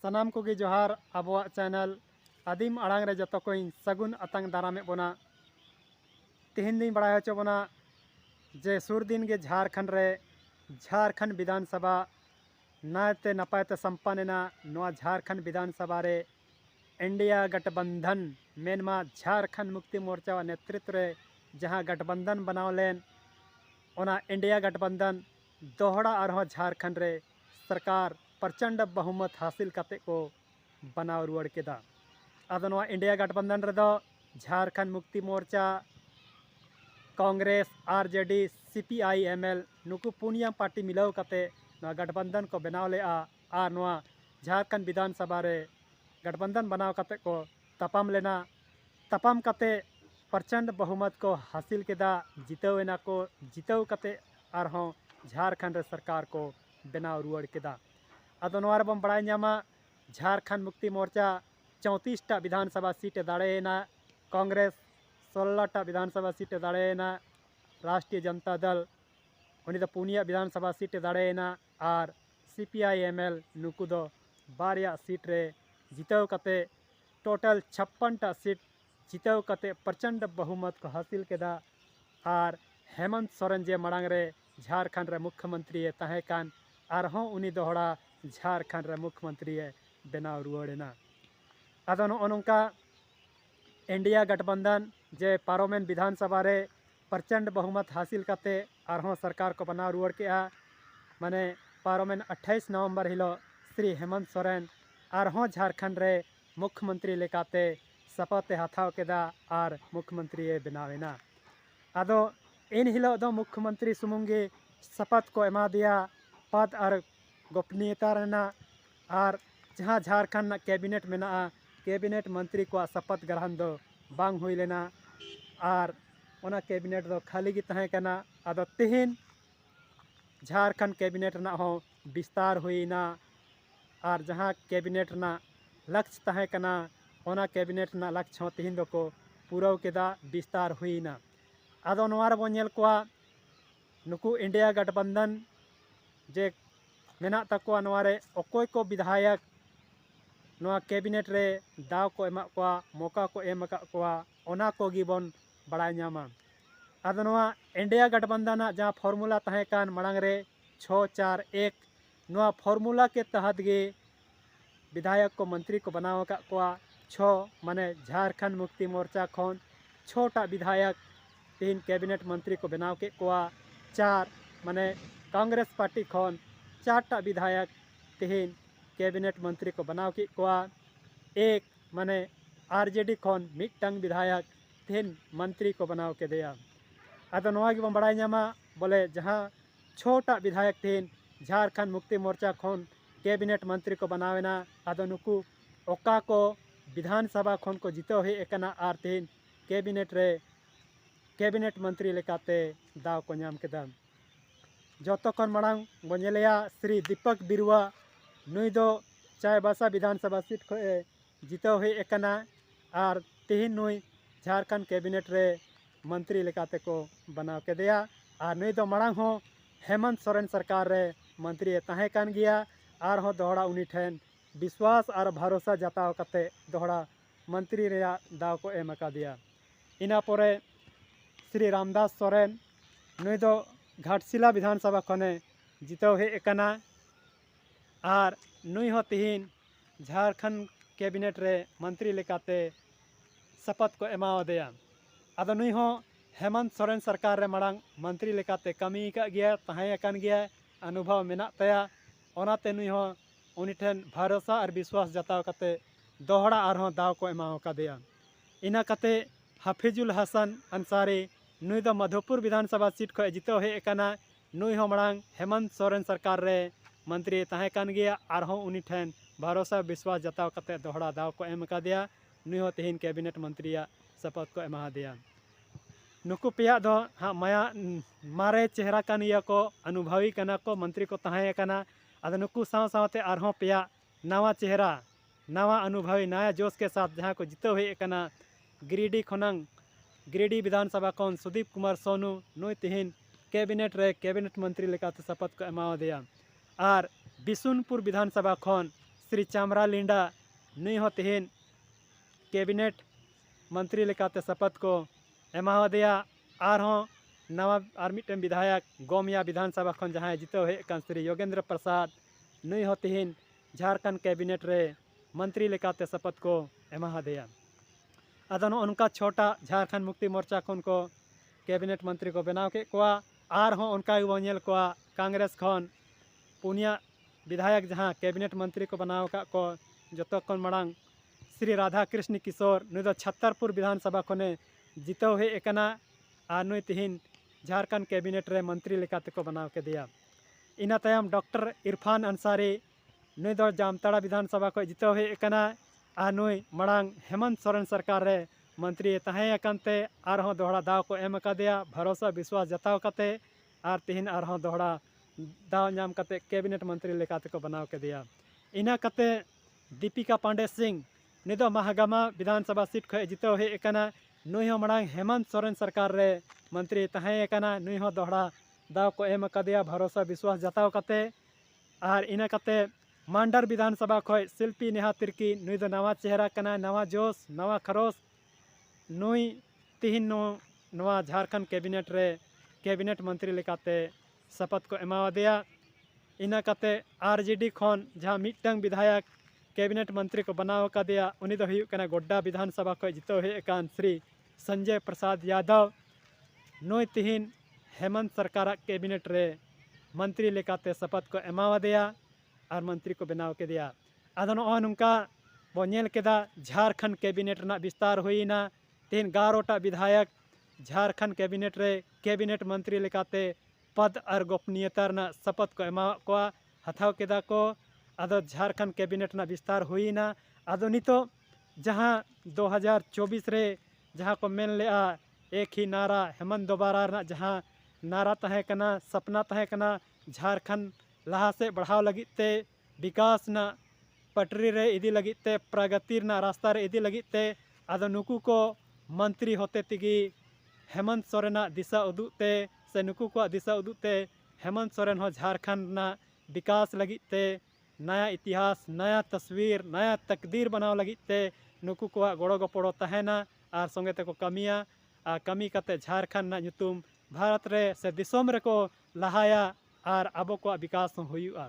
सानाम को जोहार आबोआ चैनल आदिम आड़ांग रे जतो को सगुन अतंग दारामे बोना तेहन दिन बड़ा होचो बोना जे सुर दिन के झारखंड विधानसभा नायते नपायते संपन्ना नवा झारखंड विधानसभा रे इंडिया गठबंधन मेनमा झारखंड मुक्ति मोर्चा नेतृत्व रे जहां गठबंधन बनाव लेन ओना इंडिया गठबंधन दोहरा आरहों झारखंड रे सरकार प्रचंड बहुमत हासिल करते को बनाव रुआड़ केदा। आदो नवा इंडिया गठबंधन रे दो झारखंड मुक्ति मोर्चा कांग्रेस आरजेडी सीपीआईएमएल नुकु पुनिया पार्टी मिलाव कते नवा गठबंधन को बनाव लेआ आर नवा झारखंड विधानसभा रे गठबंधन बनाव कते को तपाम लेना तपाम कते प्रचंड बहुमत को हासिल केदा जितवेना को जितव कते आरहों झारखंड रे सरकार को बनाव रुआड़ केदा। आदो नवा रे बम बड़ाय ᱧᱟᱢᱟ झारखंड मुक्ति मोर्चा 34टा विधानसभा सीट दाड़ेना कांग्रेस 16टा विधानसभा सीट दाड़ेना राष्ट्रीय जनता दल उनी दो पुनिया विधानसभा सीट दाड़ेना और सीपीआईएमएल नुकु दो बारिया सीट रे जितव कते टोटल 56टा सीट जितव कते प्रचंड बहुमत को हासिल केदा और हेमंत सोरेन जे मड़ांग रे झारखंड रे मुख्यमंत्री तहेकान आरहों उनी दोहरा झारखंड रे मुख्यमंत्री बनाव रुआड़ेना। आदो नोंका इंडिया गठबंधन जे पार्लियामेंट विधानसभा रे प्रचंड बहुमत हासिल करते आरहों सरकार को बनाव रुआड़ के माने पार्लियामेंट 28 नवंबर हिलो श्री हेमंत सोरेन आरहों झारखंड रे मुख्यमंत्री लेकाते शपथ हाथाव केदा और मुख्यमंत्री बनावेना। आदो इन हिलो दो मुख्यमंत्री सुमुंगे शपथ को एमा दिया पद और गोपनीयता रहना और जहाँ झारखंड कैबिनेट में कैबिनेट मंत्री को शपथ ग्रहण दो बांग हुई लेना और ओना कैबिनेट दो खाली गी तहे कना। आदो तेहन झारखंड कैबिनेट ना हो विस्तार हुईना और जहाँ कैबिनेट ना लक्ष्य तहे कना ओना कैबिनेट ना लक्ष्य हो तेहन दो को पूरा केदा विस्तार हुईना। आदो नवार बो नेल कोआ नुकु इंडिया गठबंधन जे मेना तकुआ नवारे अकोय को विधायक नवा कैबिनेट रे दाव को एमा कोआ मौका को एम कोआ ओना को गिबन बड़ाय ᱧᱟᱢᱟ। आदो नवा इंडिया गठबंधन जहाँ फॉर्मूला तहे कान मड़ांग रे 6-4-1 नवा फॉर्मूला के तहत गे विधायक को मंत्री को बनाव का कोआ 6 माने झारखंड मुक्ति मोर्चा खन 6टा विधायक 3 कैबिनेट मंत्री को बनाव के कोआ 4 माने कांग्रेस पार्टी खन 4टा विधायक 3 कैबिनेट मंत्री को बनाव के कोआ 1 माने आरजेडी खन मिटंग विधायक 3 मंत्री को बनाव के दिया। आदो नवा गी बड़ाय ᱧᱟᱢᱟ बोले जहाँ 6टा विधायक 3 झारखंड मुक्ति मोर्चा खन कैबिनेट मंत्री को बनावेना आदो नुकु ओका को विधानसभा खन को जितो हे एकना आर 3 कैबिनेट रे कैबिनेट मंत्री लेकाते दाव को नाम केदा। जतो खन मड़ांग बनेलिया श्री दीपक बिरुआ नुई दो चायबासा विधानसभा सीट को जितो हे एकना और तेहन नुई झारखंड कैबिनेट रे मंत्री लेकाते को बनाव के दिया और नुई दो मड़ांग हो हेमंत सोरेन सरकार रे मंत्री तहे कान गया और हो दोहरा उनी ठेन विश्वास और भरोसा जताव कते दोहरा मंत्री रे दाव को एम का दिया। इना पोरे श्री रामदास सोरेन नुई दो घाटशिला विधानसभा खने जितो हे एकना और नुई हो तिहिन झारखंड कैबिनेट रे मंत्री लेकाते शपथ को एमाव दिया। आदो नुई हो हेमंत सोरेन सरकार रे मड़ांग मंत्री लेकाते कमी का गया तहे अकान गया अनुभव मेना तया ओनाते नुई हो उनी ठेन भरोसा और विश्वास जताव कते दोहरा आरहों दाव को एमाव का दिया। इना कते हफीजुल हसन अंसारी नुई दो मधुपुर विधानसभा सीट को जितो हे एकना नुई हो मड़ांग हेमंत सोरेन सरकार रे मंत्री तहे कान गया आरहों उनी ठेन भरोसा विश्वास जताव कते दोहरा दाव को एम का दिया। नुई हो तेहन कैबिनेट मंत्री शपथ को एमा दिया। नुकु पेया दो हाँ माया मारे चेहरा कान या को अनुभवी कना को मंत्री को तहे कना आदो नुकु साव सावते आरहों पेया नवा चेहरा नवा अनुभवी नया जोश के साथ जहाँ को जितो हे एकना गिरिडीह खनंग गिरिडीह विधानसभा खन सुदीप कुमार सोनू नुई तेहन कैबिनेट रे कैबिनेट मंत्री लेकाते शपथ को एमा दिया और बिशुनपुर विधानसभा खन श्री चामरा लिंडा नुई हो तिहिन कैबिनेट मंत्री लेकाते शपथ को एमादेया नवा और मिट्टन विधायक गोमिया विधानसभा खन जहाँ जितो हेकन श्री योगेंद्र प्रसाद नुई हो तिहिन झारखंड कैबिनेट रे मंत्री लेकाते शपथ को एमादेया अदो उनका छोटा झारखंड मुक्ति मोर्चा खन को कैबिनेट मंत्री को बनाव के कोआ उनका बोल कोआ कांग्रेस खन पुनिया विधायक जहाँ कैबिनेट मंत्री को बनाव का को जो खन मांग श्री राधा कृष्ण किशोर नुई दो छत्तरपुर विधानसभा खने जितो हेकना और नुई तिहिन झारखंड कैबिनेट रे मंत्री लेकाते को बनाव के दिया इना तायम डॉक्टर इरफान अंसारी नुई दो जामताड़ा विधानसभा को जितो हेकना और नुई मांग हेमंत सोरेन सरकार रे मंत्री तहेकनते आरहों दोहरा दाव को एम दिया भरोसा विश्वास जताव कते और तिहिन आरहों दोहरा दाव नाम कते कैबिनेट मंत्री लेकाते को बनाव के दिया इना कते दीपिका पांडे सिंह निदो महागामा विधानसभा सीट खो जितो हेकना नुई हो मांग हेमंत सोरेन सरकार रे मंत्री तहेकना नुई हो दोहरा दाव को एम दिया भरोसा विश्वास जताव कते और इना कते मांडर विधानसभा खो शिल्पी नेहा तिर्की नुई दो नवा चेहरा कना नवा जोश नवा खरोश नुई तिहिन नवा झारखंड कैबिनेट मंत्री लेकाते शपथ को एमादेया इना कते आरजेडी खन जहाँ मिट्टन विधायक कैबिनेट मंत्री को बनाव दिया उनी दो हुयुग कना गोड्डा विधानसभा को जितो हेकन श्री संजय प्रसाद यादव नुई तिहिन हेमंत सरकार कैबिनेट रे मंत्री लेकाते शपथ को एमादेया और मंत्री को बनाव के दिया आदो नुका बो नेल केदा झारखंड कैबिनेट रना विस्तार हुईना तिहिन 11टा विधायक झारखंड कैबिनेट रे कैबिनेट मंत्री लेकाते पद और गोपनीयता रना शपथ को एमा को हथाव केदा को आदो झारखंड कैबिनेट ना विस्तार हुईना आदो नितो जहाँ 2024 रे जहाँ को मेन लेआ एक ही नारा हेमंत दोबारा रना जहाँ नारा तहे कना सपना तहे कना झारखंड लहा से बढ़ाव लगिते विकास ना पटरी रे इदी लगिते प्रगति ना रास्ता रे इदी लगिते आदो नुकू को मंत्री होते तिगी हेमंत सोरेना दिशा उदुते से नुकू को दिशा उदुते हेमंत सोरेन हो झारखंड ना विकास लगिते नया इतिहास नया तस्वीर नया तकदीर बनाव लगिते नुकू को गोड़ो गपड़ो तहना और संगे ते को कमिया और कमी कते झारखंड ना नुतुम भारत रे से दिसोम रे को लहाया और आबो को विकास हुयुआ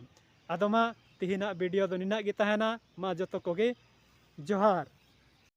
आदो मा तिहिना वीडियो दो निना गी तहना मा जतो कोगे जोहार।